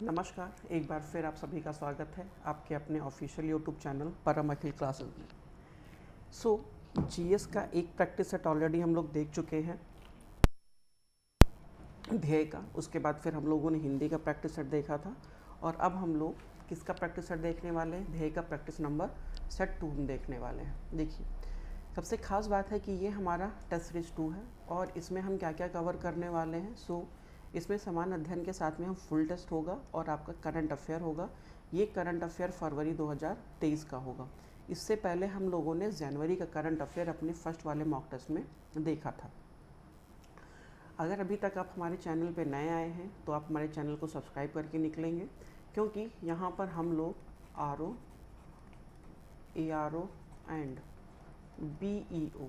नमस्कार, एक बार फिर आप सभी का स्वागत है आपके अपने ऑफिशियल यूट्यूब चैनल परम अखिल क्लासेस में। जीएस का एक प्रैक्टिस सेट ऑलरेडी हम लोग देख चुके हैं ध्येय का। उसके बाद फिर हम लोगों ने हिंदी का प्रैक्टिस सेट देखा था और अब हम लोग किसका प्रैक्टिस सेट देखने वाले हैं? ध्येय का प्रैक्टिस नंबर सेट 2 हम देखने वाले हैं। देखिए, सबसे खास बात है कि ये हमारा टेस्ट सीरीज 2 है और इसमें हम क्या क्या कवर करने वाले हैं। इसमें समान अध्ययन के साथ में हम फुल टेस्ट होगा और आपका करंट अफेयर होगा। ये करंट अफेयर फरवरी 2023 का होगा। इससे पहले हम लोगों ने जनवरी का करंट अफेयर अपने फर्स्ट वाले मॉक टेस्ट में देखा था। अगर अभी तक आप हमारे चैनल पे नए आए हैं तो आप हमारे चैनल को सब्सक्राइब करके निकलेंगे, क्योंकि यहाँ पर हम लोग आर ओ एंड BEO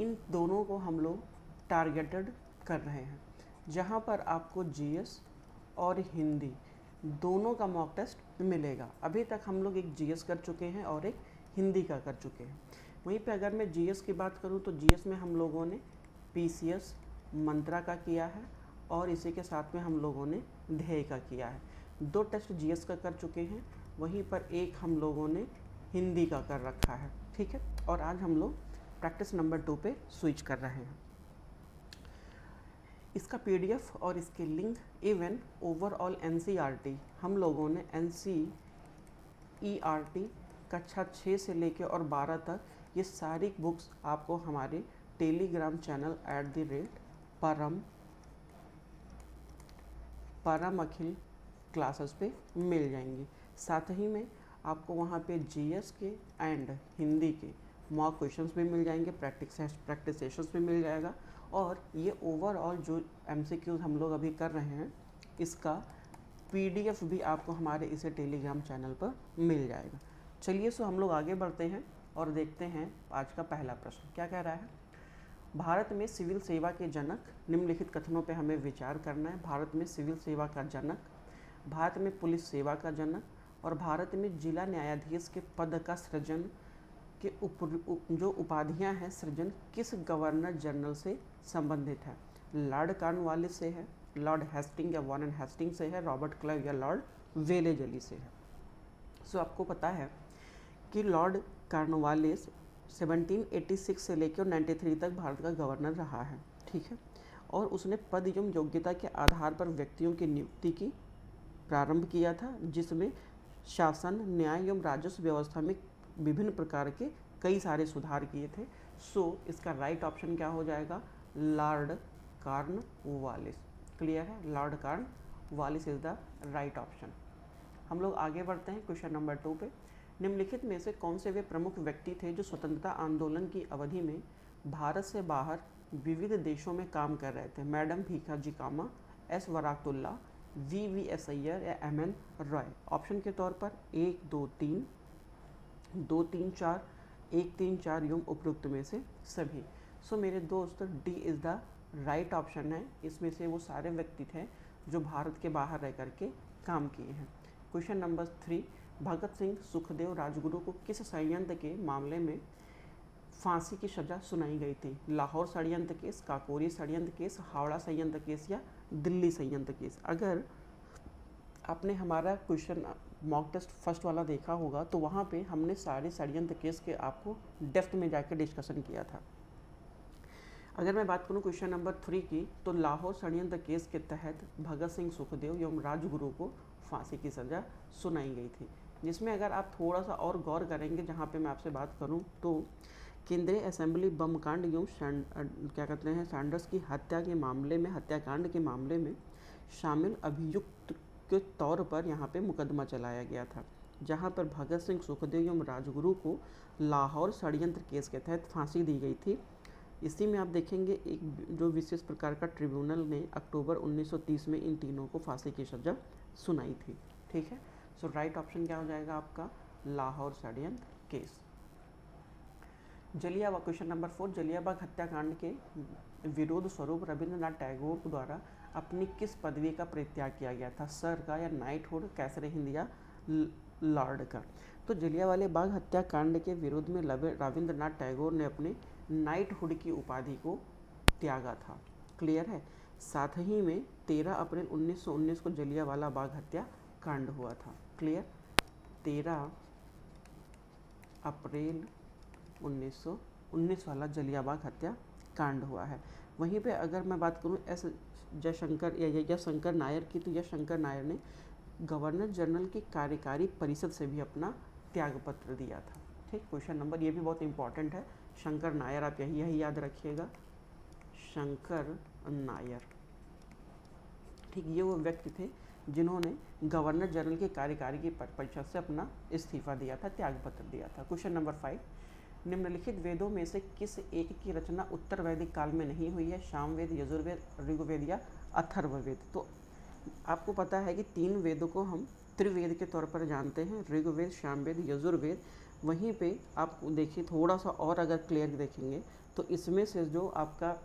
इन दोनों को हम लोग टारगेटेड कर रहे हैं, जहाँ पर आपको जीएस और हिंदी दोनों का मॉक टेस्ट मिलेगा। अभी तक हम लोग एक जीएस कर चुके हैं और एक हिंदी का कर चुके हैं। वहीं पे अगर मैं जीएस की बात करूँ तो जीएस में हम लोगों ने पीसीएस मंत्रा का किया है और इसी के साथ में हम लोगों ने ध्येय का किया है। 2 टेस्ट जीएस का कर चुके हैं, वहीं पर एक हम लोगों ने हिंदी का कर रखा है। ठीक है, और आज हम लोग प्रैक्टिस नंबर 2 पे स्विच कर रहे हैं। इसका पीडीएफ और इसके लिंक इवन ओवरऑल एनसीईआरटी हम लोगों ने एनसीईआरटी कक्षा 6 से लेकर और 12 तक ये सारी बुक्स आपको हमारे टेलीग्राम चैनल @परम अखिल क्लासेस पे मिल जाएंगी। साथ ही में आपको वहाँ पे जीएस के एंड हिंदी के मॉक क्वेश्चंस भी मिल जाएंगे, प्रैक्टिस सेशंस भी मिल जाएगा और ये ओवरऑल जो एमसीक्यूज हम लोग अभी कर रहे हैं इसका पीडीएफ भी आपको हमारे इसे टेलीग्राम चैनल पर मिल जाएगा। चलिए हम लोग आगे बढ़ते हैं और देखते हैं आज का पहला प्रश्न क्या कह रहा है। भारत में सिविल सेवा के जनक, निम्नलिखित कथनों पे हमें विचार करना है। भारत में सिविल सेवा का जनक, भारत में पुलिस सेवा का जनक और भारत में जिला न्यायाधीश के पद का सृजन के जो उपाधियां हैं सृजन किस गवर्नर जनरल से संबंधित है? लॉर्ड कॉर्नवालिस से है, लॉर्ड हेस्टिंग या वॉरेन हेस्टिंग से है, रॉबर्ट क्लाइव या लॉर्ड वेलेजली से है। आपको पता है कि लॉर्ड कॉर्नवालिस 1786 से लेकर 93 तक भारत का गवर्नर रहा है। ठीक है, और उसने पद एवं योग्यता के आधार पर व्यक्तियों की नियुक्ति की प्रारंभ किया था, जिसमें शासन, न्याय एवं राजस्व व्यवस्था में विभिन्न प्रकार के कई सारे सुधार किए थे। इसका राइट ऑप्शन क्या हो जाएगा? Lord Cornwallis. क्लियर है, Lord Cornwallis is the right option. हम लोग आगे बढ़ते हैं क्वेश्चन नंबर 2 पे। निम्नलिखित में से कौन से वे प्रमुख व्यक्ति थे जो स्वतंत्रता आंदोलन की अवधि में भारत से बाहर विविध देशों में काम कर रहे थे? मैडम भीखाजी कामा, एस वराकतुल्ला, VVS अय्यर या MN रॉय। ऑप्शन के तौर पर 1, 2, 3, 2, 3, 4, 1, 3, 4 एवं उपरोक्त में से सभी। मेरे दोस्त D is the right option है। इसमें से वो सारे व्यक्ति थे जो भारत के बाहर रह करके काम किए हैं। क्वेश्चन नंबर 3, भगत सिंह सुखदेव राजगुरु को किस षड्यंत्र के मामले में फांसी की सजा सुनाई गई थी? लाहौर षड्यंत्र केस, काकोरी षड्यंत्र केस, हावड़ा षड्यंत्र केस या दिल्ली षड्यंत्र केस? अगर आपने हमारा क्वेश्चन मॉक टेस्ट फर्स्ट वाला देखा होगा तो वहाँ पे हमने सारे षड्यंत्र केस के आपको डेप्थ में जाकर डिस्कशन किया था। अगर मैं बात करूँ क्वेश्चन नंबर 3 की, तो लाहौर षड्यंत्र केस के तहत भगत सिंह सुखदेव एवं राजगुरु को फांसी की सज़ा सुनाई गई थी, जिसमें अगर आप थोड़ा सा और गौर करेंगे, जहाँ पे मैं आपसे बात करूँ तो केंद्रीय असेंबली बम कांड एवं क्या कहते हैं सैंडर्स की हत्याकांड के मामले में शामिल अभियुक्त के तौर पर यहाँ पे मुकदमा चलाया गया था, जहाँ पर भगत सिंह सुखदेव एवं राजगुरु को लाहौर षड्यंत्र केस के तहत फांसी दी गई थी। इसी में आप देखेंगे एक जो विशेष प्रकार का ट्रिब्यूनल ने अक्टूबर 1930 में इन तीनों को फांसी की सजा सुनाई थी। ठीक है, राइट ऑप्शन क्या हो जाएगा आपका? लाहौर षड्यंत्र case. Jallianwala, question number 4, Jallianwala हत्याकांड के विरोध स्वरूप रविंद्रनाथ टैगोर द्वारा अपनी किस पदवी का परित्याग किया गया था? सर का या नाइटहुड, कैसर हिंद या लॉर्ड का? तो जलियांवाला बाग हत्याकांड के विरोध में रविंद्रनाथ टैगोर ने अपने नाइटहुड की उपाधि को त्यागा था। क्लियर है। साथ ही में 13 अप्रैल 1919 को जलियांवाला बाग हत्या कांड हुआ था। क्लियर? 13 अप्रैल 1919 वाला जलियांवाला बाग हत्या कांड हुआ है। वहीं पे अगर मैं बात करूं एस जयशंकर या जयशंकर नायर की, तो जयशंकर नायर ने गवर्नर जनरल की कार्यकारी परिषद से भी अपना त्यागपत्र दिया था। ठीक, क्वेश्चन नंबर, ये भी बहुत इंपॉर्टेंट है। शंकर नायर, आप यही याद रखिएगा, शंकर नायर। ठीक, ये वो व्यक्ति थे जिन्होंने गवर्नर जनरल की कार्यकारी की परिषद से अपना इस्तीफा दिया था, त्यागपत्र दिया था। क्वेश्चन नंबर 5, निम्नलिखित वेदों में से किस एक की रचना उत्तर वैदिक काल में नहीं हुई है? सामवेद, यजुर्वेद, ऋग्वेद या अथर्ववेद? तो आपको पता है कि 3 वेदों को हम त्रिवेद के तौर पर जानते हैं, ऋग्वेद, सामवेद, यजुर्वेद। वहीं पे आप देखिए थोड़ा सा और अगर क्लियर देखेंगे तो इसमें से जो आपका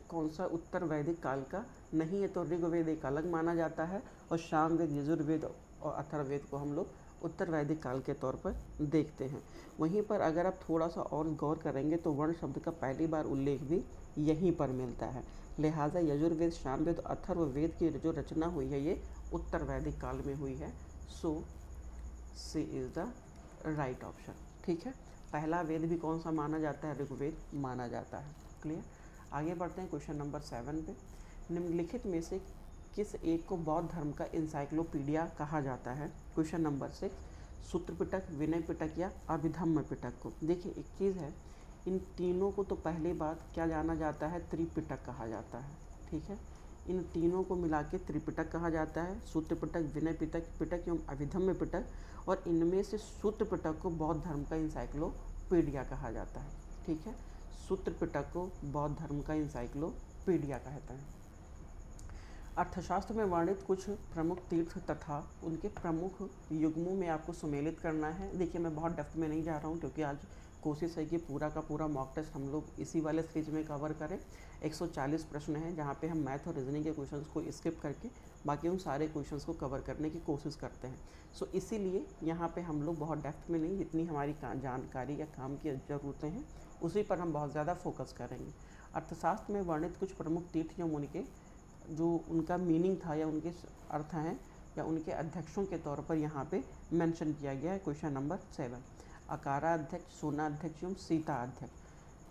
कौन सा उत्तर वैदिक काल का नहीं है, तो ऋग्वेद एक अलग माना जाता है और सामवेद, यजुर्वेद और अथर्ववेद को हम लोग उत्तर वैदिक काल के तौर पर देखते हैं। वहीं पर अगर आप थोड़ा सा और गौर करेंगे तो वर्ण शब्द का पहली बार उल्लेख भी यहीं पर मिलता है। लिहाजा यजुर्वेद, सामवेद, अथर्ववेद की जो रचना हुई है ये उत्तर वैदिक काल में हुई है। So C is the right option. ठीक है, पहला वेद भी कौन सा माना जाता है? ऋग्वेद माना जाता है। क्लियर? आगे बढ़ते हैं क्वेश्चन नंबर 7 पे। निम्नलिखित में से किस एक को बौद्ध धर्म का इंसाइक्लोपीडिया कहा जाता है? क्वेश्चन नंबर 6, सूत्र पिटक, विनय पिटक या अभिधम्म पिटक को? देखिए एक चीज़ है, इन तीनों को तो पहली बात क्या जाना जाता है? त्रिपिटक कहा जाता है। ठीक है, इन तीनों को मिला के त्रिपिटक कहा जाता है, सूत्र पिटक, विनय पिटक एवं अभिधम्म पिटक। और इनमें से सूत्र पिटक को बौद्ध धर्म का इंसाइक्लोपीडिया कहा जाता है। ठीक है, सूत्र पिटक को बौद्ध धर्म का इंसाइक्लोपीडिया कहते हैं। अर्थशास्त्र में वर्णित कुछ प्रमुख तीर्थ तथा उनके प्रमुख युग्मों में आपको सुमेलित करना है। देखिए मैं बहुत डेप्थ में नहीं जा रहा हूँ क्योंकि आज कोशिश है कि पूरा का पूरा मॉक टेस्ट हम लोग इसी वाले सीरीज में कवर करें। 140 प्रश्न हैं जहाँ पे हम मैथ और रीजनिंग के क्वेश्चंस को स्किप करके बाकी उन सारे क्वेश्चंस को कवर करने की कोशिश करते हैं। सो इसीलिए यहाँ पे हम लोग बहुत डेप्थ में नहीं, जितनी हमारी जानकारी या काम की ज़रूरतें हैं उसी पर हम बहुत ज़्यादा फोकस करेंगे। अर्थशास्त्र में वर्णित कुछ प्रमुख तीर्थ एवं उनके जो उनका मीनिंग था या उनके अर्थ हैं या उनके अध्यक्षों के तौर पर यहाँ पे मेंशन किया गया है। क्वेश्चन नंबर 7, अकारा अध्यक्ष, सोना अध्यक्ष एवं सीता अध्यक्ष,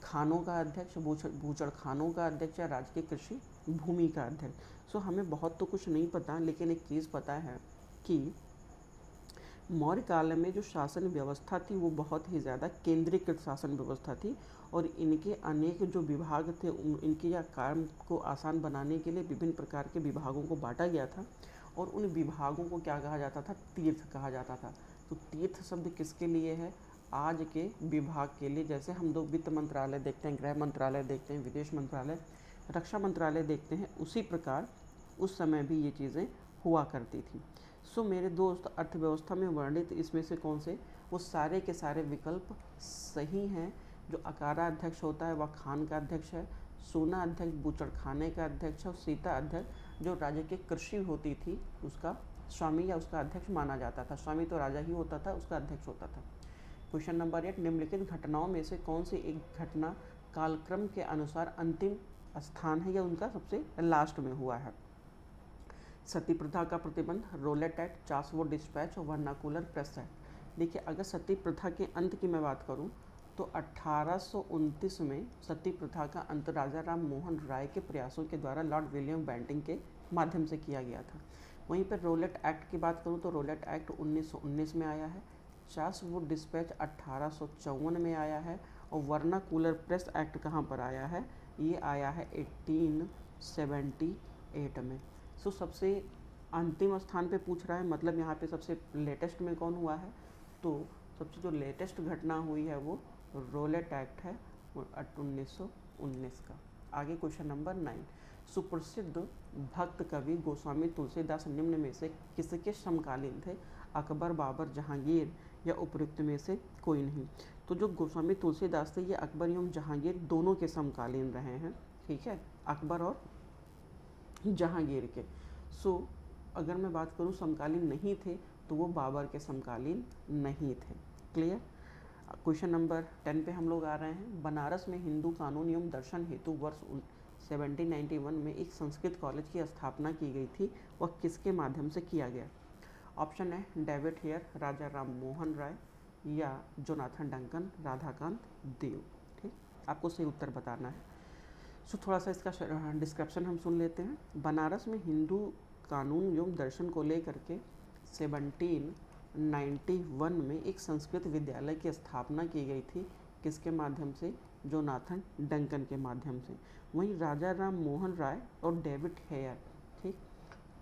खानों का अध्यक्ष, बूचड़ खानों का अध्यक्ष या राजकीय कृषि भूमि का अध्यक्ष। सो हमें बहुत तो कुछ नहीं पता, लेकिन एक चीज़ पता है कि मौर्य काल में जो शासन व्यवस्था थी वो बहुत ही ज़्यादा केंद्रीकृत शासन व्यवस्था थी और इनके अनेक जो विभाग थे इनके या काम को आसान बनाने के लिए विभिन्न प्रकार के विभागों को बांटा गया था और उन विभागों को क्या कहा जाता था? तीर्थ कहा जाता था। तो तीर्थ शब्द किसके लिए है? आज के विभाग के लिए। जैसे हम लोग वित्त मंत्रालय देखते हैं, गृह मंत्रालय देखते हैं, विदेश मंत्रालय, रक्षा मंत्रालय देखते हैं, उसी प्रकार उस समय भी ये चीज़ें हुआ करती थी। सो मेरे दोस्त, अर्थव्यवस्था में वर्णित इसमें से कौन से वो सारे के सारे विकल्प सही हैं। जो अकारा अध्यक्ष होता है वह खान का अध्यक्ष है, सोना अध्यक्ष बूचड़ खाने का अध्यक्ष है और सीता अध्यक्ष जो राज्य की कृषि होती थी उसका स्वामी या उसका अध्यक्ष माना जाता था। स्वामी तो राजा ही होता था, उसका अध्यक्ष होता था। क्वेश्चन नंबर 8, निम्नलिखित घटनाओं में से कौन सी एक घटना कालक्रम के अनुसार अंतिम स्थान है या उनका सबसे लास्ट में हुआ है? सती प्रथा का प्रतिबंध, रोलेट एक्ट, चासवो डिस्पैच और वर्नाकुलर प्रेस एक्ट। देखिए अगर सती प्रथा के अंत की मैं बात करूं तो 1829 में सती प्रथा का अंत राजा राम मोहन राय के प्रयासों के द्वारा लॉर्ड विलियम बेंटिंग के माध्यम से किया गया था। वहीं पर रोलेट एक्ट की बात करूं तो रोलेट एक्ट 1919 में आया है, चासवुड डिस्पैच 1854 में आया है और वर्नाकुलर प्रेस एक्ट कहाँ पर आया है? ये आया है 1878 में। सो सबसे अंतिम स्थान पे पूछ रहा है, मतलब यहाँ पे सबसे लेटेस्ट में कौन हुआ है? तो सबसे जो लेटेस्ट घटना हुई है वो रोलेट एक्ट है 1919 का। आगे क्वेश्चन नंबर 9, सुप्रसिद्ध भक्त कवि गोस्वामी तुलसीदास निम्न में से किसके समकालीन थे? अकबर, बाबर, जहांगीर या उपयुक्त में से कोई नहीं। तो जो गोस्वामी तुलसीदास थे ये अकबर एवं जहांगीर दोनों के समकालीन रहे हैं। ठीक है, अकबर और जहांगीर के। सो अगर मैं बात करूं समकालीन नहीं थे तो वो बाबर के समकालीन नहीं थे। क्लियर? क्वेश्चन नंबर 10 पे हम लोग आ रहे हैं। बनारस में हिंदू कानून एवं दर्शन हेतु वर्ष 1791 में एक संस्कृत कॉलेज की स्थापना की गई थी, वह किसके माध्यम से किया गया? ऑप्शन है डेविड हेयर, राजा राम मोहन राय, या जोनाथन डंकन, राधाकांत देव। ठीक, आपको सही उत्तर बताना है। सो थोड़ा सा इसका डिस्क्रिप्शन हम सुन लेते हैं। बनारस में हिंदू कानून एवं दर्शन को लेकर के 1791 में एक संस्कृत विद्यालय की स्थापना की गई थी, किसके माध्यम से? जोनाथन डंकन के माध्यम से। वहीं राजा राम मोहन राय और डेविड हेयर, ठीक,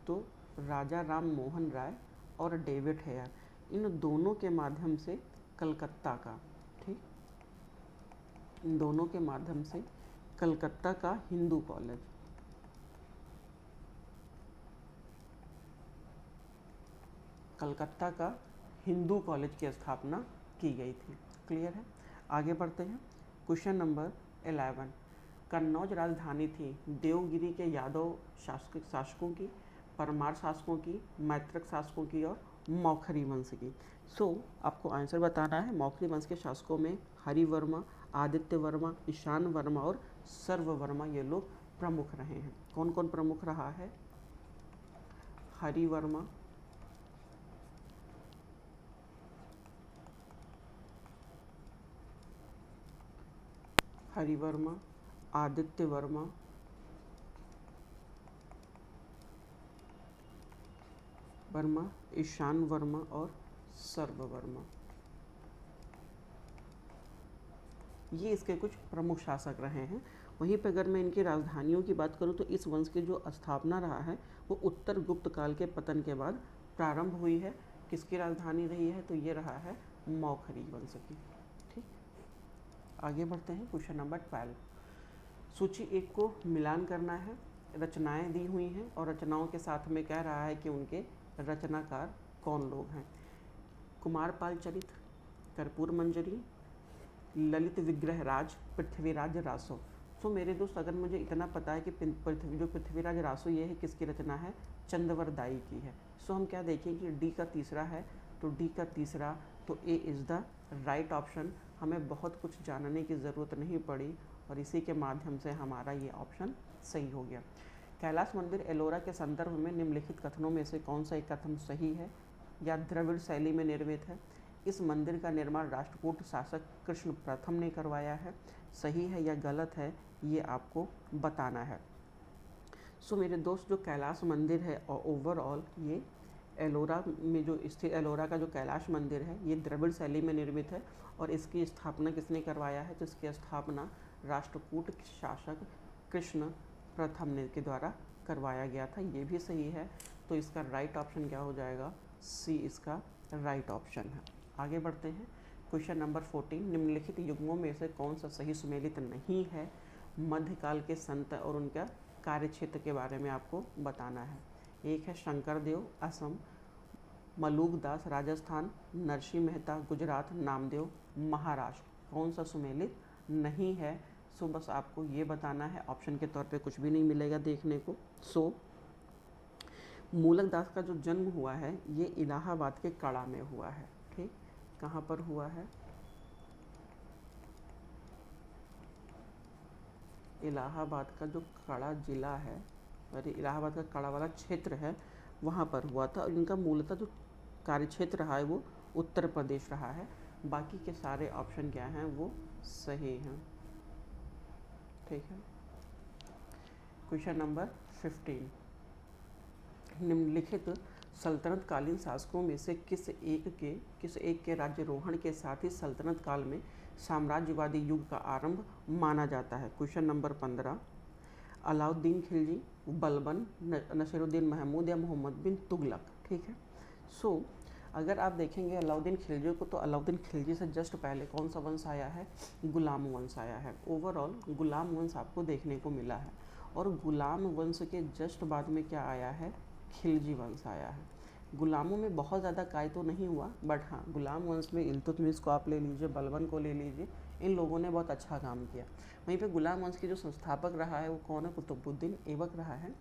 तो राजा राम मोहन राय और डेविड हेयर, इन दोनों के माध्यम से कलकत्ता का, ठीक, इन दोनों के माध्यम से कलकत्ता का हिंदू कॉलेज, कलकत्ता का हिंदू कॉलेज की स्थापना की गई थी। क्लियर है? आगे बढ़ते हैं। क्वेश्चन नंबर 11, कन्नौज राजधानी थी देवगिरी के यादव शासकों की, परमार शासकों की, मैत्रक शासकों की और मौखरी वंश की। आपको आंसर बताना है। मौखरी वंश के शासकों में हरिवर्मा, आदित्य वर्मा, ईशान वर्मा और सर्ववर्मा, ये लोग प्रमुख रहे हैं। कौन कौन प्रमुख रहा है? हरिवर्मा, आदित्य वर्मा, ईशान वर्मा और सर्ववर्मा, ये इसके कुछ प्रमुख शासक रहे हैं। वहीं पर अगर मैं इनकी राजधानियों की बात करूं तो इस वंश की जो स्थापना रहा है वो उत्तर गुप्त काल के पतन के बाद प्रारंभ हुई है। किसकी राजधानी रही है? तो ये रहा है मौखरी वंश की। ठीक, आगे बढ़ते हैं। क्वेश्चन नंबर 12, सूची 1 को मिलान करना है। रचनाएं दी हुई हैं और रचनाओं के साथ में कह रहा है कि उनके रचनाकार कौन लोग हैं। कुमारपाल चरित, कर्पूर मंजरी, ललित विग्रह राज, पृथ्वीराज रासो। मेरे दोस्त, अगर मुझे इतना पता है कि पृथ्वीराज रासो ये है, किसकी रचना है? चंद्रवर दाई की है। हम क्या देखें कि डी का तीसरा है, तो डी का तीसरा, तो ए इज़ द राइट ऑप्शन। हमें बहुत कुछ जानने की ज़रूरत नहीं पड़ी और इसी के माध्यम से हमारा ये ऑप्शन सही हो गया। कैलाश मंदिर एलोरा के संदर्भ में निम्नलिखित कथनों में से कौन सा एक कथन सही है या द्रविड़ शैली में निर्मित है? इस मंदिर का निर्माण राष्ट्रकूट शासक कृष्ण प्रथम ने करवाया है। सही है या गलत है, ये आपको बताना है। मेरे दोस्त, जो कैलाश मंदिर है और ओवरऑल ये एलोरा में जो स्थित एलोरा का जो कैलाश मंदिर है, ये द्रविड़ शैली में निर्मित है और इसकी स्थापना किसने करवाया है? तो इसकी स्थापना राष्ट्रकूट शासक कृष्ण प्रथम ने के द्वारा करवाया गया था। ये भी सही है, तो इसका राइट ऑप्शन क्या हो जाएगा? सी इसका राइट ऑप्शन है। आगे बढ़ते हैं। क्वेश्चन नंबर 14, निम्नलिखित युग्मों में से कौन सा सही सुमेलित नहीं है? मध्यकाल के संत और उनका कार्यक्षेत्र के बारे में आपको बताना है। एक है शंकरदेव असम, मलूकदास राजस्थान, नरसिंह मेहता गुजरात, नामदेव महाराष्ट्र। कौन सा सुमेलित नहीं है? बस आपको ये बताना है। ऑप्शन के तौर पे कुछ भी नहीं मिलेगा देखने को। मूलक दास का जो जन्म हुआ है ये इलाहाबाद के कड़ा में हुआ है। ठीक, कहाँ पर हुआ है? इलाहाबाद का जो कड़ा जिला है, अरे इलाहाबाद का कड़ा वाला क्षेत्र है, वहाँ पर हुआ था। और इनका मूलतः जो कार्यक्षेत्र रहा है वो उत्तर प्रदेश रहा है। बाकी के सारे ऑप्शन क्या हैं? वो सही हैं। ठीक है। क्वेश्चन नंबर 15, निम्नलिखित सल्तनत कालीन शासकों में से किस एक के राज्यारोहण के साथ ही सल्तनत काल में साम्राज्यवादी युग का आरंभ माना जाता है? क्वेश्चन नंबर 15, अलाउद्दीन खिलजी, बलबन, नसीरुद्दीन महमूद या मोहम्मद बिन तुगलक। ठीक है। अगर आप देखेंगे अलाउद्दीन खिलजी को, तो अलाउद्दीन खिलजी से जस्ट पहले कौन सा वंश आया है? गुलाम वंश आया है। ओवरऑल गुलाम वंश आपको देखने को मिला है और गुलाम वंश के जस्ट बाद में क्या आया है? खिलजी वंश आया है। गुलामों में बहुत ज़्यादा काय तो नहीं हुआ, बट हाँ गुलाम वंश में इल्तुतमिश को आप ले लीजिए, बलबन को ले लीजिए, इन लोगों ने बहुत अच्छा काम किया। वहीं पे गुलाम वंश के जो संस्थापक रहा है वो कौन है? कुतुबुद्दीन ऐबक रहा है।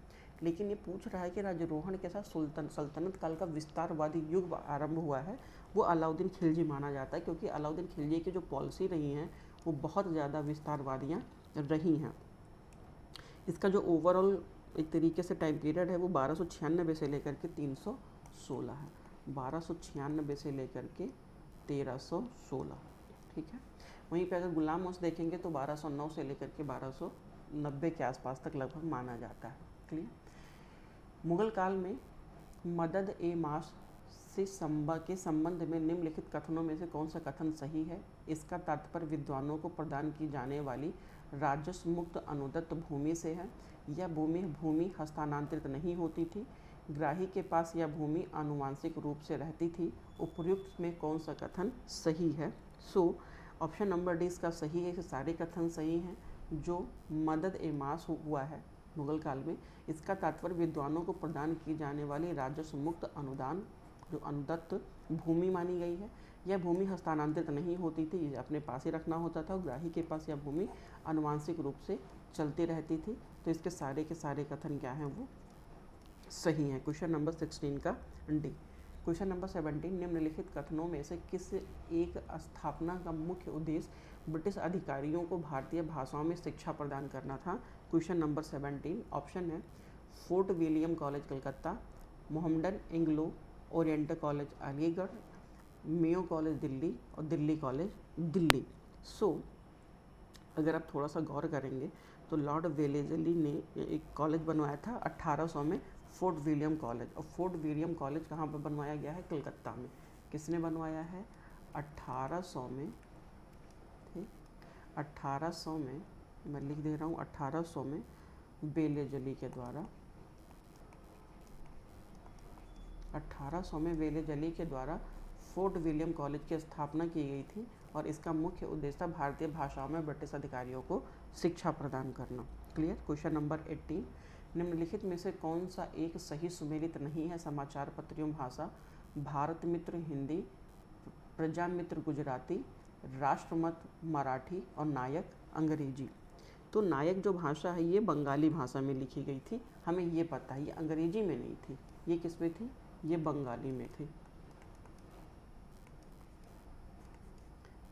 लेकिन ये पूछ रहा है कि राज्यारोहण के साथ सल्तनत काल का विस्तारवादी युग आरंभ हुआ है, वो अलाउद्दीन खिलजी माना जाता है, क्योंकि अलाउद्दीन खिलजी की जो पॉलिसी रही हैं वो बहुत ज़्यादा विस्तारवादियाँ रही हैं। इसका जो ओवरऑल एक तरीके से टाइम पीरियड है वो 1296 से लेकर के 316 है, 1296 से लेकर के 1316, ठीक है। वहीं पे अगर गुलाम मौत देखेंगे तो 1209 से लेकर के 1290 के आसपास तक लगभग माना जाता है। क्लियर। मुगल काल में मदद ए मास से के संबंध में निम्नलिखित कथनों में से कौन सा कथन सही है? इसका तात्पर्य विद्वानों को प्रदान की जाने वाली राजस्व मुक्त अनुदत्त भूमि से है। यह भूमि हस्तांतरित नहीं होती थी, ग्राही के पास यह भूमि आनुवांशिक रूप से रहती थी। उपर्युक्त में कौन सा कथन सही है? सो ऑप्शन नंबर डी इसका सही है कि सारे कथन सही हैं। जो मदद ए मास हुआ है मुगल काल में, इसका तात्पर्य विद्वानों को प्रदान की जाने वाली राजस्व मुक्त अनुदान जो अनुदत्त भूमि मानी गई है, यह भूमि हस्तांतरित नहीं होती थी, इसे अपने पास ही रखना होता था और ग्राही के पास यह भूमि आनुवांशिक रूप से चलती रहती थी। तो इसके सारे के सारे कथन क्या हैं, वो सही हैं। क्वेश्चन नंबर 16 का डी। क्वेश्चन नंबर 17, निम्नलिखित कथनों में से किस एक स्थापना का मुख्य उद्देश्य ब्रिटिश अधिकारियों को भारतीय भाषाओं में शिक्षा प्रदान करना था? क्वेश्चन नंबर 17 ऑप्शन है fort William college Calcutta, Mohammedan Anglo oriental college Aligarh, Mayo college Delhi और दिल्ली कॉलेज दिल्ली। सो अगर आप थोड़ा सा गौर करेंगे तो लॉर्ड वेलेजली ने एक कॉलेज बनवाया था 1800 में, फोर्ट विलियम कॉलेज। और फोर्ट विलियम कॉलेज कहाँ पर बनवाया गया है? कलकत्ता में। किसने बनवाया है? 1800 में, ठीक, 1800 में, मैं लिख दे रहा हूँ 1800 में वेलेजली के द्वारा, 1800 में वेलेजली के द्वारा फोर्ट विलियम कॉलेज की स्थापना की गई थी और इसका मुख्य उद्देश्य था भारतीय भाषाओं में ब्रिटिश अधिकारियों को शिक्षा प्रदान करना। क्लियर। क्वेश्चन नंबर 18, निम्नलिखित में से कौन सा एक सही सुमेलित नहीं है? समाचार पत्रियों भाषा, भारत मित्र हिंदी, प्रजा मित्र गुजराती, राष्ट्रमत मराठी और नायक अंग्रेजी। तो नायक जो भाषा है ये बंगाली भाषा में लिखी गई थी, हमें ये पता है, ये अंग्रेजी में नहीं थी। ये किस में थी? ये बंगाली में थी,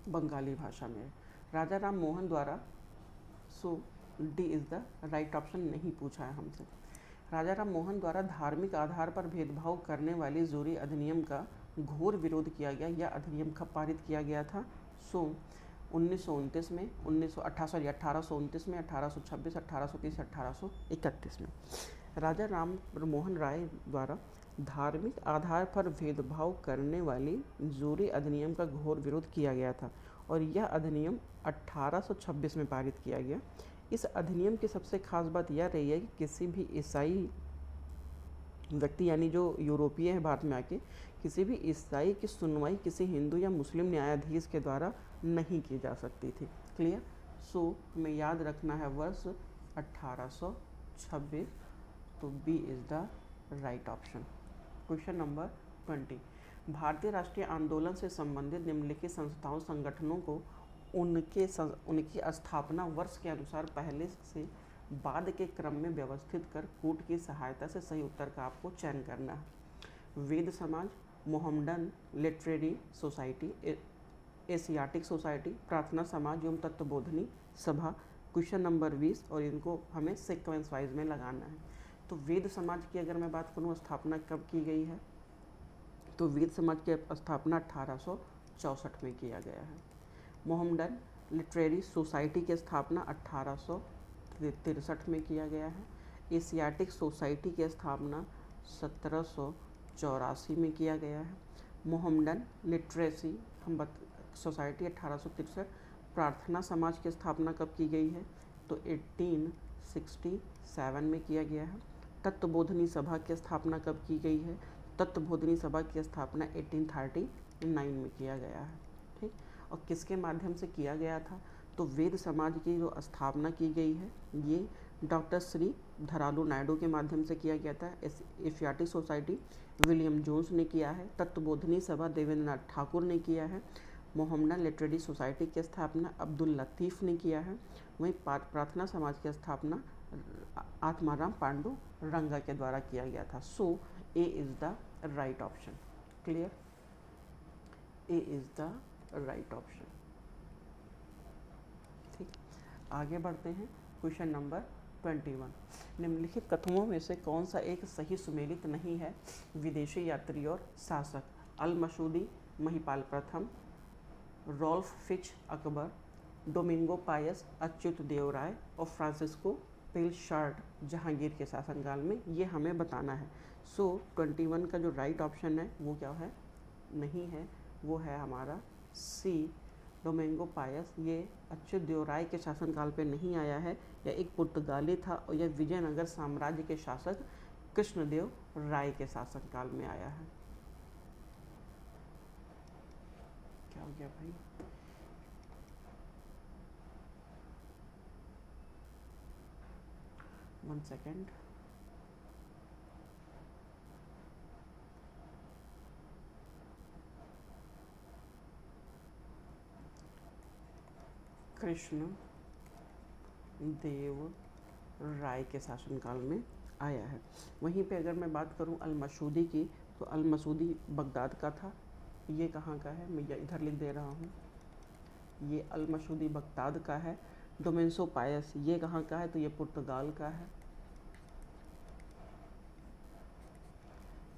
बंगाली भाषा में। राजा राम मोहन द्वारा, so D is the right option, नहीं पूछा है हमसे। राजा राम मोहन द्वारा धार्मिक आधार पर भेदभाव करने वाली जूरी अधिनियम का घोर विरोध किया गया। यह अधिनियम कब पारित किया गया था? सो 1929 में, 1829 में, 1826, 1830, 1831 में। राजा राम मोहन राय द्वारा धार्मिक आधार पर भेदभाव करने वाली जूरी अधिनियम का घोर विरोध किया गया था और यह अधिनियम 1826 में पारित किया गया। इस अधिनियम की सबसे खास बात यह रही है कि किसी भी ईसाई व्यक्ति, यानी जो यूरोपीय है भारत में आके, किसी भी ईसाई की सुनवाई किसी हिंदू या मुस्लिम न्यायाधीश के द्वारा नहीं की जा सकती थी। क्लियर। सो हमें याद रखना है वर्ष 1826, तो B is the right option. Question number 20, भारतीय राष्ट्रीय आंदोलन से संबंधित निम्नलिखित संस्थाओं संगठनों को उनकी स्थापना वर्ष के अनुसार पहले से बाद के क्रम में व्यवस्थित कर कूट की सहायता से सही उत्तर का आपको चयन करना है। वेद समाज, Mohammedan literary society, Asiatic society, प्रार्थना समाज एवं तत्वबोधनी सभा। क्वेश्चन नंबर 20, और इनको हमें सीक्वेंस वाइज में लगाना है। तो वेद समाज की अगर मैं बात करूँ स्थापना कब की गई है, तो वेद समाज की स्थापना 1864 में किया गया है। मोहम्मडन लिटरेरी सोसाइटी की स्थापना 1863 में किया गया है। एशियाटिक सोसाइटी की स्थापना 1784 में किया गया है। Mohammedan literacy society 1863। प्रार्थना समाज की स्थापना कब की गई है, तो 1867 में किया गया है। तत्वबोधनी सभा की स्थापना कब की गई है, तत्वबोधनी सभा की स्थापना 1839 में किया गया है। ठीक, और किसके माध्यम से किया गया था, तो वेद समाज की जो स्थापना की गई है ये डॉक्टर श्री धरालू नायडू के माध्यम से किया गया था। एशियाटिक सोसाइटी विलियम जोन्स ने किया है। तत्वबोधनी सभा देवेंद्रनाथ ठाकुर ने किया है। मोहम्मडन लिटरेरी सोसाइटी की स्थापना अब्दुल लतीफ़ ने किया है। वहीं प्रार्थना समाज की स्थापना आत्माराम पांडु रंगा के द्वारा किया गया था। So A is the right option. Clear, A is the right option. ठीक, आगे बढ़ते हैं। क्वेश्चन नंबर 21 निम्नलिखित कथनों में से कौन सा एक सही सुमेलित नहीं है? विदेशी यात्री और शासक, अल मसूदी महिपाल प्रथम, Ralph Fitch Akbar, Domingo Paes Achyut Dev Raya और फ्रांसिस्को पिलशार्ट जहांगीर के शासनकाल में, ये हमें बताना है। सो 21 का जो राइट ऑप्शन है वो क्या है? नहीं है, वो है हमारा सी डोमिंगो पायस। ये अच्युत देव राय के शासनकाल पे नहीं आया है, यह एक पुर्तगाली था और यह विजयनगर साम्राज्य के शासक कृष्णदेव राय के शासनकाल में आया है। क्या हो गया भाई? One second. कृष्ण देव राय के शासनकाल में आया है। वहीं पे अगर मैं बात करूं अल मसूदी की, तो अल मसूदी बगदाद का था। ये कहाँ का है? मैं इधर लिख दे रहा हूँ, ये अल मसूदी बगदाद का है। डोमेंसो पायस ये कहाँ का है? तो ये पुर्तगाल का है।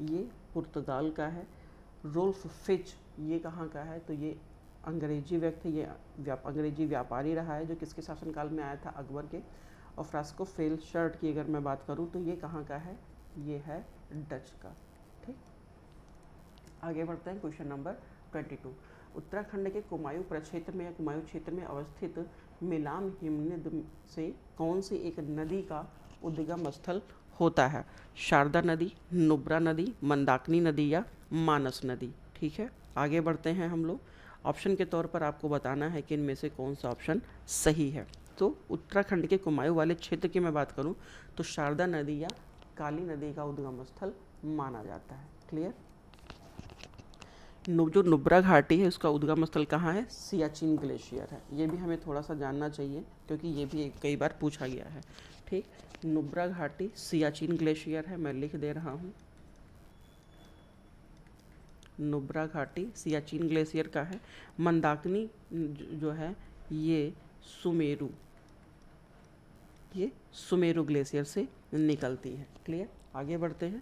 ये पुर्तगाल का है। रोल्फ फिच ये कहाँ का है? तो ये अंग्रेजी व्यक्ति, ये अंग्रेजी व्यापारी रहा है जो किसके शासनकाल में आया था? अकबर के। और फ्रांसिस्को पिलशार्ट की अगर मैं बात करूँ तो ये कहाँ का है? ये है डच का। ठीक, आगे बढ़ते हैं। Question number 22। उत्तराखंड के कुमायूं प्रक्षेत्र में या कुमायूं क्षेत्र में अवस्थित मिलाम हिमनद से कौन सी एक नदी का उद्गम स्थल होता है? शारदा नदी, नुब्रा नदी, मंदाकिनी नदी या मानस नदी। ठीक है, आगे बढ़ते हैं हम लोग। ऑप्शन के तौर पर आपको बताना है कि इनमें से कौन सा ऑप्शन सही है। तो उत्तराखंड के कुमायूं वाले क्षेत्र की मैं बात करूं तो शारदा नदी या काली नदी का उद्गम स्थल माना जाता है। क्लियर? जो नुब्रा घाटी है उसका उद्गम स्थल कहाँ है? सियाचिन ग्लेशियर है। ये भी हमें थोड़ा सा जानना चाहिए क्योंकि ये भी कई बार पूछा गया है। ठीक, नुब्रा घाटी सियाचिन ग्लेशियर है, मैं लिख दे रहा हूँ। नुब्रा घाटी सियाचिन ग्लेशियर का है। मंदाकिनी जो है ये सुमेरु ग्लेशियर से निकलती है। क्लियर? आगे बढ़ते हैं।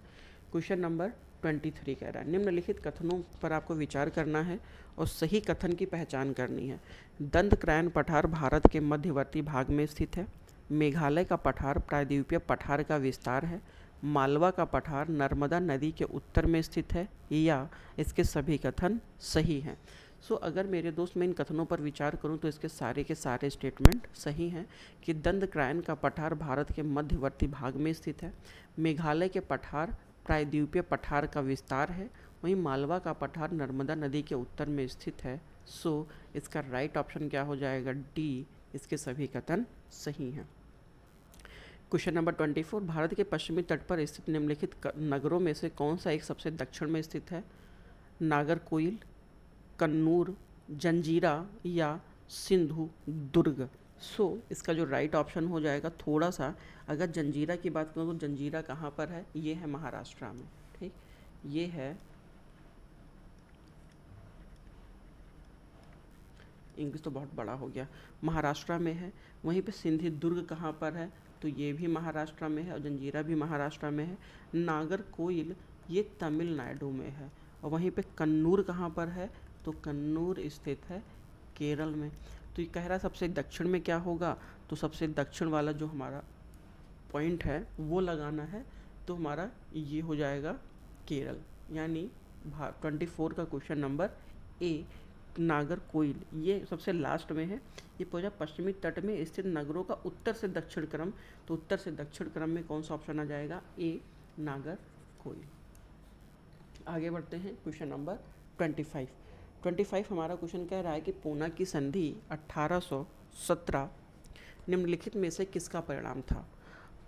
क्वेश्चन नंबर 23 कह रहा है निम्नलिखित कथनों पर आपको विचार करना है और सही कथन की पहचान करनी है। दंडक्रैन पठार भारत के मध्यवर्ती भाग में स्थित है। मेघालय का पठार प्रायद्वीपीय पठार का विस्तार है। मालवा का पठार नर्मदा नदी के उत्तर में स्थित है, या इसके सभी कथन सही हैं। सो अगर मेरे दोस्त मैं इन कथनों पर विचार करूं तो इसके सारे के सारे स्टेटमेंट सही हैं कि दंडक्रैन का पठार भारत के मध्यवर्ती भाग में स्थित है। मेघालय के पठार प्रायद्वीपीय पठार का विस्तार है। वहीं मालवा का पठार नर्मदा नदी के उत्तर में स्थित है। सो इसका राइट ऑप्शन क्या हो जाएगा? डी, इसके सभी कथन सही हैं। क्वेश्चन नंबर 24 भारत के पश्चिमी तट पर स्थित निम्नलिखित नगरों में से कौन सा एक सबसे दक्षिण में स्थित है? नागरकोइल, कन्नूर, जंजीरा या सिंधु दुर्ग। सो इसका जो राइट ऑप्शन हो जाएगा, थोड़ा सा अगर जंजीरा की बात करूँ तो जंजीरा कहाँ पर है? ये है महाराष्ट्र में। ठीक, ये है, इंग्लिश तो बहुत बड़ा हो गया, महाराष्ट्र में है। वहीं पे सिंधु दुर्ग कहाँ पर है? तो ये भी महाराष्ट्र में है और जंजीरा भी महाराष्ट्र में है। नागरकोइल ये तमिलनाडु में है। और वहीं पे कन्नूर कहाँ पर है? तो कन्नूर स्थित है केरल में। तो ये कह रहा है सबसे दक्षिण में क्या होगा? तो सबसे दक्षिण वाला जो हमारा पॉइंट है वो लगाना है, तो हमारा ये हो जाएगा केरल। यानी 24 का क्वेश्चन नंबर ए नागरकोइल ये सबसे लास्ट में है। ये पूरा पश्चिमी तट में स्थित नगरों का उत्तर से दक्षिण क्रम, तो उत्तर से दक्षिण क्रम में कौन सा ऑप्शन आ जाएगा? ए नागरकोइल। आगे बढ़ते हैं। क्वेश्चन नंबर 25 हमारा क्वेश्चन कह रहा है कि पूना की संधि 1817 निम्नलिखित में से किसका परिणाम था?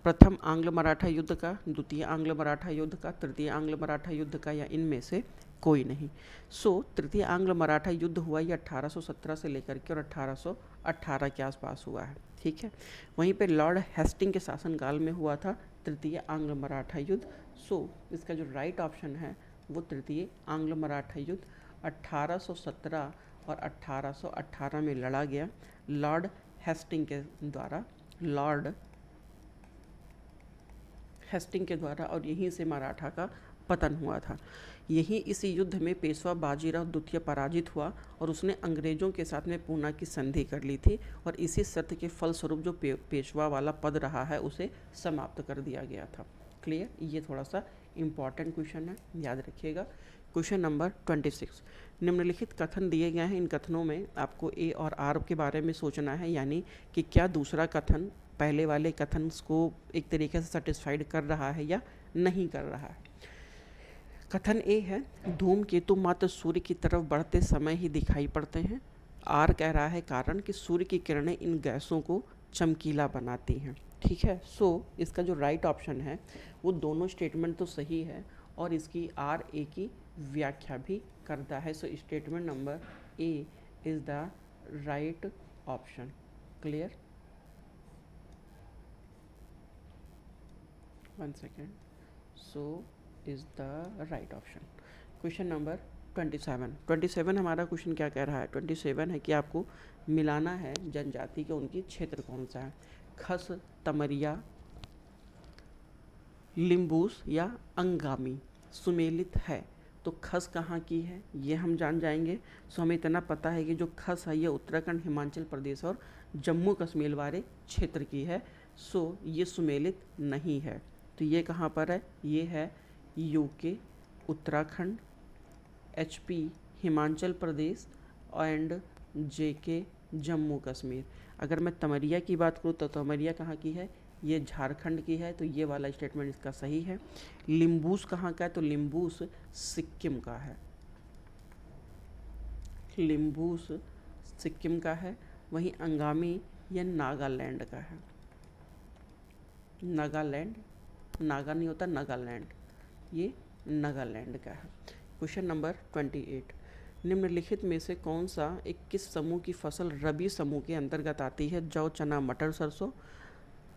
प्रथम आंग्ल मराठा युद्ध का, द्वितीय आंग्ल मराठा युद्ध का, तृतीय आंग्ल मराठा युद्ध का, या इनमें से कोई नहीं। सो तृतीय आंग्ल मराठा युद्ध हुआ ये 1817 से लेकर के और 1818 के आसपास हुआ है। ठीक है, वहीं पे लॉर्ड हेस्टिंग के शासनकाल में हुआ था तृतीय आंग्ल मराठा युद्ध। सो इसका जो राइट ऑप्शन है वो तृतीय आंग्ल मराठा युद्ध 1817 और 1818 में लड़ा गया लॉर्ड हेस्टिंग के द्वारा। लॉर्ड हेस्टिंग के द्वारा, और यहीं से मराठा का पतन हुआ था। यहीं इस युद्ध में पेशवा बाजीराव द्वितीय पराजित हुआ और उसने अंग्रेज़ों के साथ में पूना की संधि कर ली थी, और इसी शर्त के फलस्वरूप जो पेशवा वाला पद रहा है उसे समाप्त कर दिया गया था। क्लियर? ये थोड़ा सा इम्पॉर्टेंट क्वेश्चन है, याद रखिएगा। क्वेश्चन नंबर 26, निम्नलिखित कथन दिए गए हैं। इन कथनों में आपको ए और आर के बारे में सोचना है, यानी कि क्या दूसरा कथन पहले वाले कथन को एक तरीके से सेटिस्फाइड कर रहा है या नहीं कर रहा है। कथन ए है, धूमकेतु मात्र सूर्य की तरफ बढ़ते समय ही दिखाई पड़ते हैं। आर कह रहा है कारण कि सूर्य की किरणें इन गैसों को चमकीला बनाती हैं। ठीक है, सो इसका जो राइट ऑप्शन है वो दोनों स्टेटमेंट तो सही है, और इसकी आर ए की व्याख्या भी करता है। So statement number A is the right option. Clear? 1 second. So is the right option. Question number 27 हमारा क्वेश्चन क्या कह रहा है? 27 है कि आपको मिलाना है जनजाति के उनकी क्षेत्र कौन सा है। खस, तमरिया, लिम्बूस या अंगामी सुमेलित है। तो खस कहाँ की है ये हम जान जाएंगे। सो हमें इतना पता है कि जो खस है ये उत्तराखंड, हिमाचल प्रदेश और जम्मू कश्मीर वाले क्षेत्र की है। सो ये सुमेलित नहीं है। तो ये कहाँ पर है? ये है UK, Uttarakhand, HP, Himachal Pradesh and JK, Jammu Kashmir. अगर मैं तमरिया की बात करूँ तो तमरिया कहाँ की है? ये झारखंड की है, तो ये वाला स्टेटमेंट इसका सही है। लिम्बूस कहाँ का है? तो लिम्बूस सिक्किम का है। लिम्बूस सिक्किम का है। वहीं अंगामी ये नागालैंड का है। नागालैंड, नागा नहीं होता, नागालैंड, ये नागालैंड का है। क्वेश्चन नंबर 28, निम्नलिखित में से कौन सा 21 समूह की फसल रबी समूह के अंतर्गत आती है? जौ, चना, मटर, सरसों,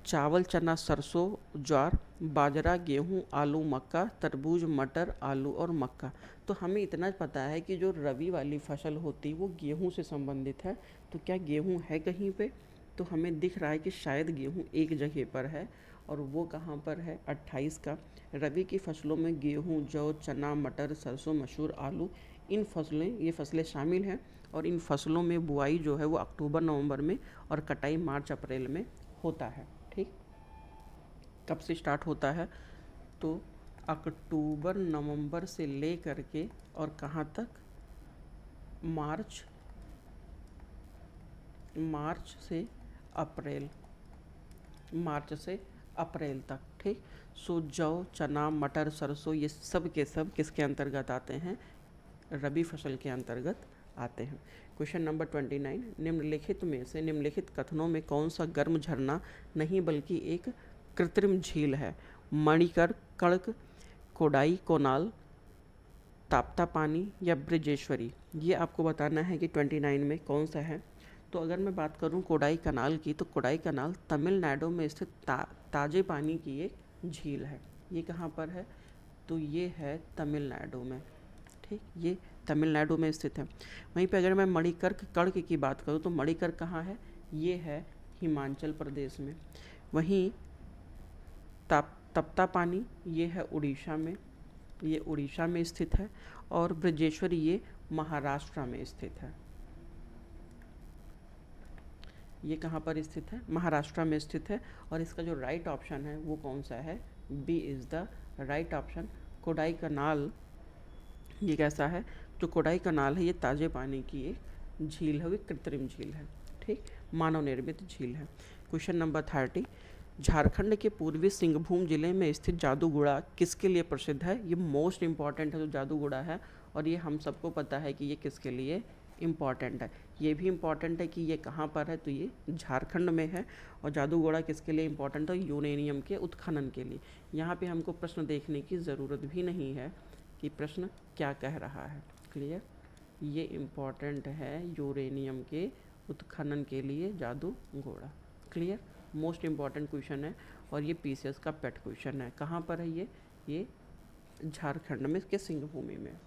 चावल, चना, सरसों, ज्वार, बाजरा, गेहूं, आलू, मक्का, तरबूज, मटर, आलू और मक्का। तो हमें इतना पता है कि जो रबी वाली फसल होती है वो गेहूं से संबंधित है। तो क्या गेहूं है कहीं पे? तो हमें दिख रहा है कि शायद गेहूं एक जगह पर है, और वो कहाँ पर है? 28 का। रबी की फसलों में गेहूं, जौ, चना, मटर, सरसों, मसूर, आलू, ये फसलें शामिल हैं। और इन फसलों में बुआई जो है वो अक्टूबर नवंबर में और कटाई मार्च अप्रैल में होता है। ठीक, कब से स्टार्ट होता है? तो अक्टूबर नवंबर से ले करके और कहाँ तक? मार्च से अप्रैल तक। ठीक, सो जौ, चना, मटर, सरसों ये सब के सब किसके अंतर्गत आते हैं? रबी फसल के अंतर्गत आते हैं। क्वेश्चन नंबर 29, निम्नलिखित में से निम्नलिखित कथनों में कौन सा गर्म झरना नहीं बल्कि एक कृत्रिम झील है? मणिकर, कड़क, कोडाई कोनाल, ताप्ता पानी या ब्रजेश्वरी। ये आपको बताना है कि 29 में कौन सा है। तो अगर मैं बात करूं कोडाई कनाल की, तो कोडाई कनाल तमिलनाडु में स्थित ताजे पानी की एक झील है। ये कहाँ पर है? तो ये है तमिलनाडु में। ठीक, ये तमिलनाडु में स्थित है। वहीं पे अगर मैं मणिकर्क कड़क की बात करूँ तो मणिकर्क कहाँ है? ये है हिमाचल प्रदेश में। वहीं तप्ता पानी ये है उड़ीसा में, ये उड़ीसा में स्थित है। और ब्रजेश्वरी ये महाराष्ट्र में स्थित है। ये कहाँ पर स्थित है? महाराष्ट्र में स्थित है। और इसका जो राइट ऑप्शन है वो कौन सा है? B is the right option. Kodaikanal ये कैसा है? जो कोडाई कनाल है ये ताजे पानी की एक झील है, वो कृत्रिम झील है। ठीक, मानव निर्मित झील है। क्वेश्चन नंबर 30, झारखंड के पूर्वी सिंहभूम जिले में स्थित जादूगोड़ा किसके लिए प्रसिद्ध है? ये मोस्ट इम्पॉर्टेंट है जो जादूगोड़ा है, और ये हम सबको पता है कि ये किसके लिए इम्पॉर्टेंट है। ये भी इम्पॉर्टेंट है कि ये कहाँ पर है, तो ये झारखंड में है। और जादूगोड़ा किसके लिए इम्पॉर्टेंट है? यूरेनियम के उत्खनन के लिए। यहाँ पे हमको प्रश्न देखने की ज़रूरत भी नहीं है कि प्रश्न क्या कह रहा है। क्लियर? ये इम्पॉर्टेंट है यूरेनियम के उत्खनन के लिए Jaduguda. Clear? Most important question है, और ये पीसीएस का पेट क्वेश्चन है। कहाँ पर है ये झारखंड में के सिंहभूमि में।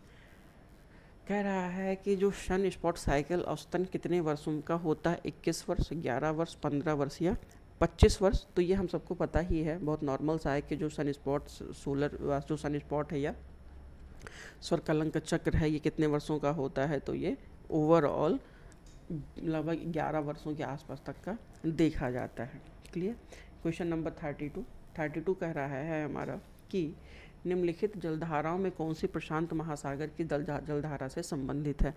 कह रहा है कि जो सन स्पॉट साइकिल औसतन कितने वर्षों का होता है? 21 वर्ष, 11 वर्ष, 15 वर्ष या 25 वर्ष, तो ये हम सबको पता ही है, बहुत नॉर्मल सा है कि जो सन स्पॉट जो सन स्पॉट है या स्वरकलंक चक्र है, ये कितने वर्षों का होता है, तो ये ओवरऑल लगभग 11 वर्षों के आसपास तक का देखा जाता है। क्लियर। क्वेश्चन नंबर 32 कह रहा है हमारा कि निम्नलिखित जलधाराओं में कौन सी प्रशांत महासागर की जलधारा से संबंधित है?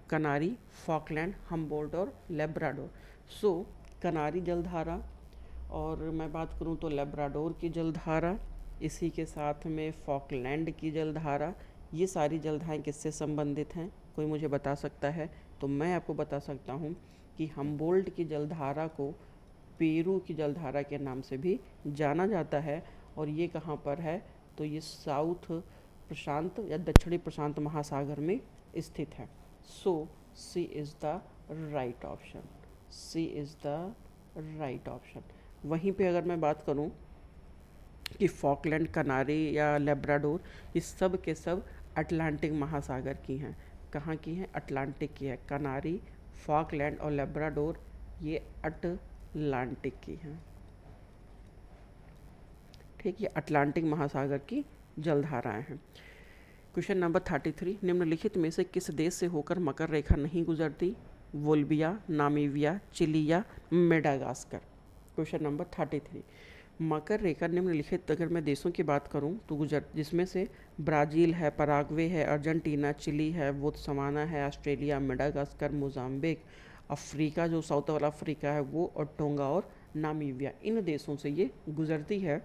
कनारी, फॉकलैंड, हम्बोल्ट और लेब्राडोर। सो कनारी जलधारा, और मैं बात करूं तो लेब्राडोर की जलधारा, इसी के साथ में फॉकलैंड की जलधारा, ये सारी जलधाराएं किससे संबंधित हैं? कोई मुझे बता सकता है? तो मैं आपको बता सकता हूं कि हम्बोल्ट की जलधारा को पेरू की जलधारा के नाम से भी जाना जाता है, और ये कहाँ पर है? तो ये साउथ प्रशांत या दक्षिणी प्रशांत महासागर में स्थित है। So C is the right option, C is the right option. वहीं पे अगर मैं बात करूं कि फॉकलैंड, कनारी या लेब्राडोर, ये सब के सब अटलांटिक महासागर की हैं। कहाँ की हैं? अटलांटिक की है। कनारी, फॉकलैंड और लेब्राडोर ये अटलांटिक की हैं। ठीक, ये अटलांटिक महासागर की जलधाराएं हैं। क्वेश्चन नंबर 33, निम्नलिखित में से किस देश से होकर मकर रेखा नहीं गुजरती? बोल्विया, नामीबिया, चिली या मेडागास्कर। क्वेश्चन नंबर 33, मकर रेखा निम्नलिखित अगर मैं देशों की बात करूं तो गुजर, जिसमें से ब्राज़ील है, पराग्वे है, अर्जेंटीना, चिली है, बोत्सवाना है, ऑस्ट्रेलिया, मेडागास्कर, मोजाम्बिक, अफ्रीका जो साउथ वाला अफ्रीका है वो, और टोंगा और नामीबिया, इन देशों से ये गुजरती है।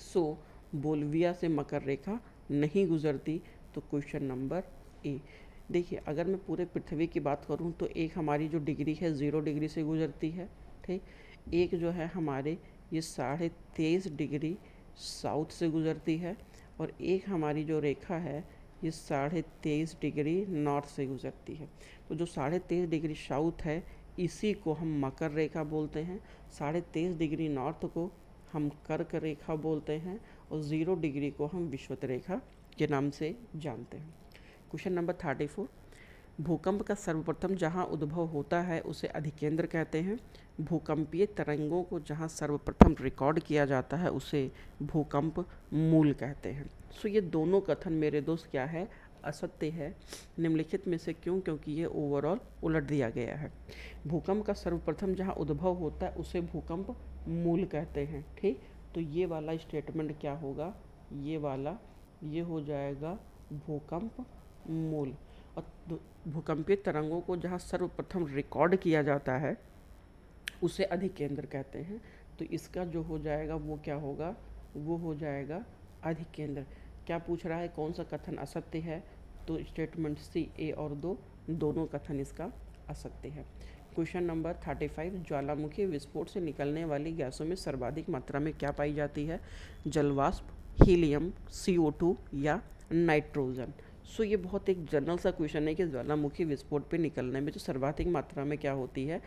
सो बोल्विया से मकर रेखा नहीं गुजरती। तो क्वेश्चन नंबर ए। देखिए, अगर मैं पूरे पृथ्वी की बात करूं तो एक हमारी जो डिग्री है 0 डिग्री से गुजरती है। ठीक, एक जो है हमारे ये 23.5 डिग्री साउथ से गुजरती है, और एक हमारी जो रेखा है ये 23.5 डिग्री नॉर्थ से गुजरती है। तो जो 23.5 डिग्री साउथ है इसी को हम मकर रेखा बोलते हैं, 23.5 डिग्री नॉर्थ को हम कर्क रेखा बोलते हैं, और 0 डिग्री को हम विषुवत रेखा के नाम से जानते हैं। क्वेश्चन नंबर 34, भूकंप का सर्वप्रथम जहां उद्भव होता है उसे अधिकेंद्र कहते हैं। भूकंपीय तरंगों को जहां सर्वप्रथम रिकॉर्ड किया जाता है उसे भूकंप मूल कहते हैं। सो ये दोनों कथन मेरे दोस्त क्या है? असत्य है। निम्नलिखित में से क्यों? क्योंकि ये ओवरऑल उलट दिया गया है। भूकंप का सर्वप्रथम जहां उद्भव होता है उसे भूकंप मूल कहते हैं। ठीक, तो ये वाला स्टेटमेंट क्या होगा? ये वाला ये हो जाएगा भूकंप मूल। और भूकंपीय तरंगों को जहाँ सर्वप्रथम रिकॉर्ड किया जाता है उसे अधिकेंद्र कहते हैं। तो इसका जो हो जाएगा वो क्या होगा? वो हो जाएगा अधिकेंद्र। क्या पूछ रहा है? कौन सा कथन असत्य है? तो स्टेटमेंट सी, ए और दोनों कथन इसका असत्य है। क्वेश्चन नंबर 35, ज्वालामुखी विस्फोट से निकलने वाली गैसों में सर्वाधिक मात्रा में क्या पाई जाती है? जलवाष्प, हीलियम, CO2 या नाइट्रोजन। सो ये बहुत एक जनरल सा क्वेश्चन है कि ज्वालामुखी विस्फोट पे निकलने में जो सर्वाधिक मात्रा में क्या होती है?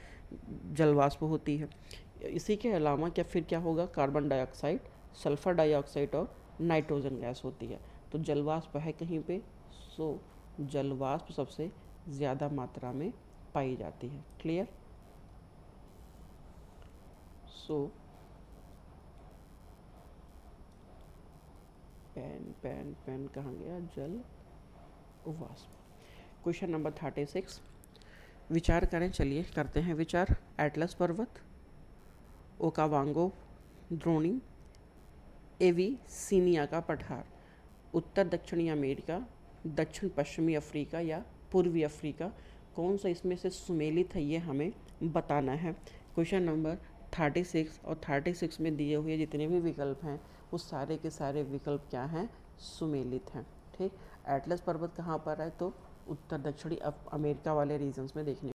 जलवाष्प होती है। इसी के अलावा क्या फिर क्या होगा? कार्बन डाइऑक्साइड, सल्फर डाइऑक्साइड और नाइट्रोजन गैस होती है। तो जलवाष्प है कहीं पे? सो जलवाष्प सबसे ज़्यादा मात्रा में पाई जाती है। क्लियर। सो पेन कहाँ गया? जल वाष्प। क्वेश्चन नंबर 36, विचार करें। चलिए करते हैं विचार। एटलस पर्वत, ओकावांगो द्रोणी, एविसिनिया का पठार, उत्तर दक्षिणी अमेरिका, दक्षिण पश्चिमी अफ्रीका या पूर्वी अफ्रीका, कौन सा इसमें से सुमेलित है ये हमें बताना है। क्वेश्चन नंबर 36 और 36 में दिए हुए जितने भी विकल्प हैं वो सारे के सारे विकल्प क्या हैं? सुमेलित हैं। ठीक, एटलस पर्वत कहाँ पर है? तो उत्तर दक्षिणी अमेरिका वाले रीजन्स में देखने